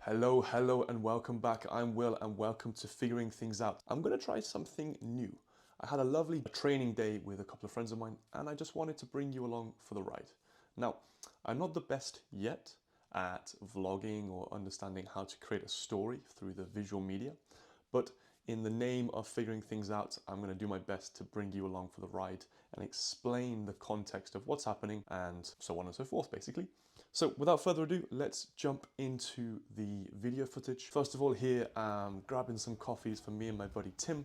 Hello, and welcome back. I'm Will, and welcome to Figuring Things Out. I'm going to try something new. I had a lovely training day with a couple of friends of mine, and I just wanted to bring you along for the ride. Now, I'm not the best yet at vlogging or understanding how to create a story through the visual media, but in the name of figuring things out, I'm going to do my best to bring you along for the ride and explain the context of what's happening and so on and so forth, basically. So without further ado, let's jump into the video footage. First of all, here I'm grabbing some coffees for me and my buddy Tim.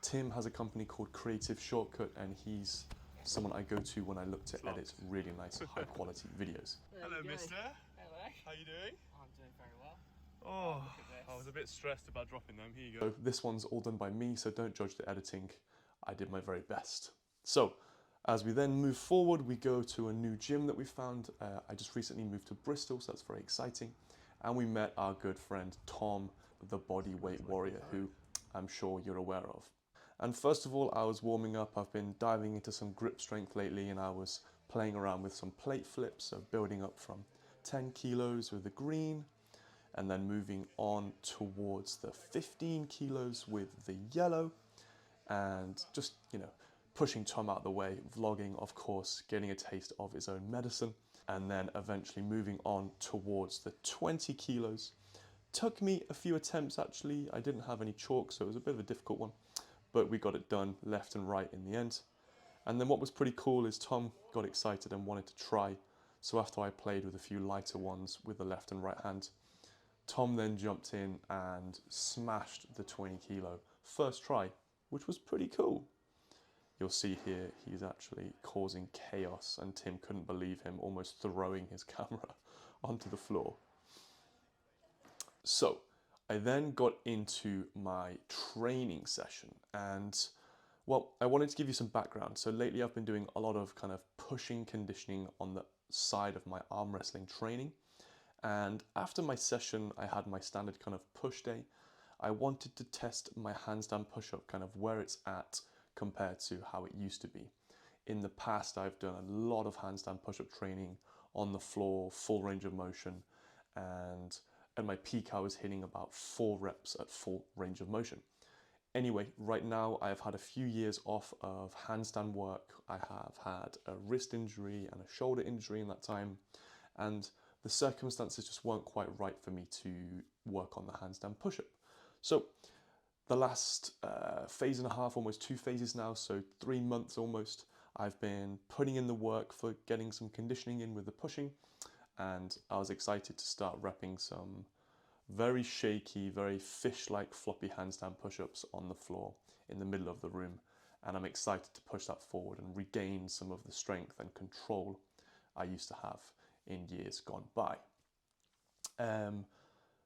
Tim has a company called Creative Shortcut, and he's someone I go to when I look to edit really nice, high quality videos. Hello, mister. Hello. How you doing? I'm doing very well. Oh, Look at this. I was a bit stressed about dropping them. Here you go. So this one's all done by me, so don't judge the editing. I did my very best. So as we then move forward, we go to a new gym that we found. I just recently moved to Bristol, so that's very exciting. And we met our good friend Tom, the Bodyweight warrior, who I'm sure you're aware of. And first of all, I was warming up. I've been diving into some grip strength lately, and I was playing around with some plate flips, so building up from 10 kilos with the green, and then moving on towards the 15 kilos with the yellow, and just, pushing Tom out of the way, vlogging, of course, getting a taste of his own medicine, and then eventually moving on towards the 20 kilos. Took me a few attempts, actually. I didn't have any chalk, so it was a bit of a difficult one, but we got it done left and right in the end. And then what was pretty cool is Tom got excited and wanted to try, so after I played with a few lighter ones with the left and right hand, Tom then jumped in and smashed the 20 kilo first try, which was pretty cool. You'll see here he's actually causing chaos, and Tim couldn't believe him, almost throwing his camera onto the floor. So I then got into my training session, and well, I wanted to give you some background. So lately I've been doing a lot of kind of pushing conditioning on the side of my arm wrestling training. And after my session, I had my standard kind of push day. I wanted to test my handstand push-up, kind of where it's at compared to how it used to be. In the past, I've done a lot of handstand push-up training on the floor, full range of motion, and at my peak, I was hitting about 4 reps at full range of motion. Anyway, right now I've had a few years off of handstand work. I have had a wrist injury and a shoulder injury in that time, and the circumstances just weren't quite right for me to work on the handstand push-up. So the last phase and a half, almost 2 phases now, so 3 months almost, I've been putting in the work for getting some conditioning in with the pushing, and I was excited to start repping some very shaky, very fish-like floppy handstand push-ups on the floor in the middle of the room, and I'm excited to push that forward and regain some of the strength and control I used to have in years gone by.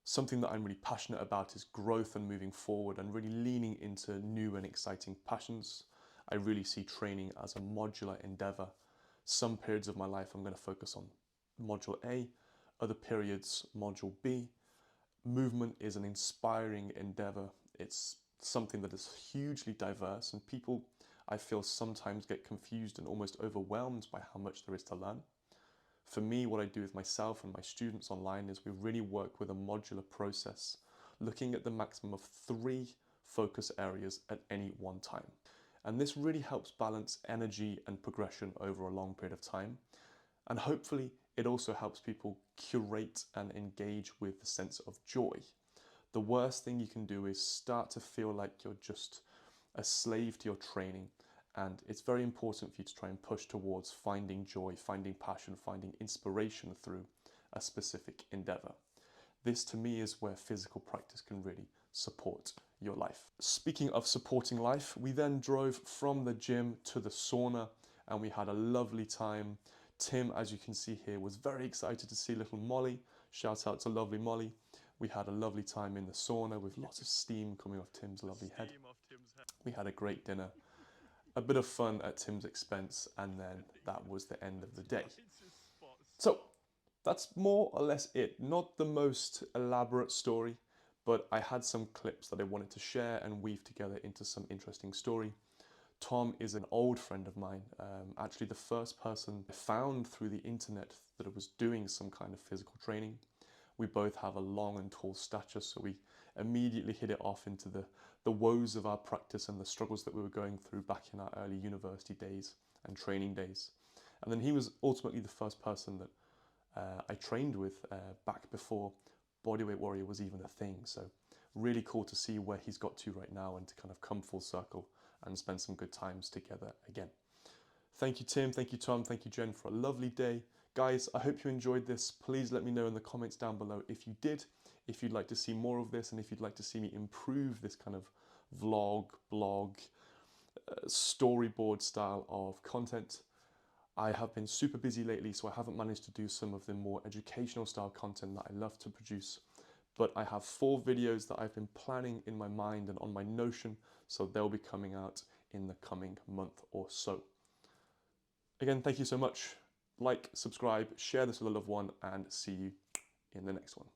Something that I'm really passionate about is growth and moving forward and really leaning into new and exciting passions. I really see training as a modular endeavor. Some periods of my life I'm going to focus on module A, other periods module B. Movement is an inspiring endeavor. It's something that is hugely diverse, and people, I feel, sometimes get confused and almost overwhelmed by how much there is to learn. For me, what I do with myself and my students online is we really work with a modular process, looking at the maximum of 3 focus areas at any one time. And this really helps balance energy and progression over a long period of time. And hopefully it also helps people curate and engage with the sense of joy. The worst thing you can do is start to feel like you're just a slave to your training. And it's very important for you to try and push towards finding joy, finding passion, finding inspiration through a specific endeavor. This, to me, is where physical practice can really support your life. Speaking of supporting life, we then drove from the gym to the sauna, and we had a lovely time. Tim, as you can see here, was very excited to see little Molly. Shout out to lovely Molly. We had a lovely time in the sauna with lots of steam coming off Tim's lovely head. We had a great dinner. A bit of fun at Tim's expense, and then that was the end of the day. So that's more or less it. Not the most elaborate story, but I had some clips that I wanted to share and weave together into some interesting story. Tom is an old friend of mine, actually the first person I found through the internet that was doing some kind of physical training. We both have a long and tall stature, so we immediately hit it off into the woes of our practice and the struggles that we were going through back in our early university days and training days. And then he was ultimately the first person that I trained with back before Bodyweight Warrior was even a thing. So really cool to see where he's got to right now and to kind of come full circle and spend some good times together again. Thank you, Tim. Thank you, Tom. Thank you, Jen, for a lovely day. Guys, I hope you enjoyed this. Please let me know in the comments down below if you did, if you'd like to see more of this, and if you'd like to see me improve this kind of vlog, blog, storyboard style of content. I have been super busy lately, so I haven't managed to do some of the more educational style content that I love to produce. But I have 4 videos that I've been planning in my mind and on my Notion, so they'll be coming out in the coming month or so. Again, thank you so much. Like, subscribe, share this with a loved one, and see you in the next one.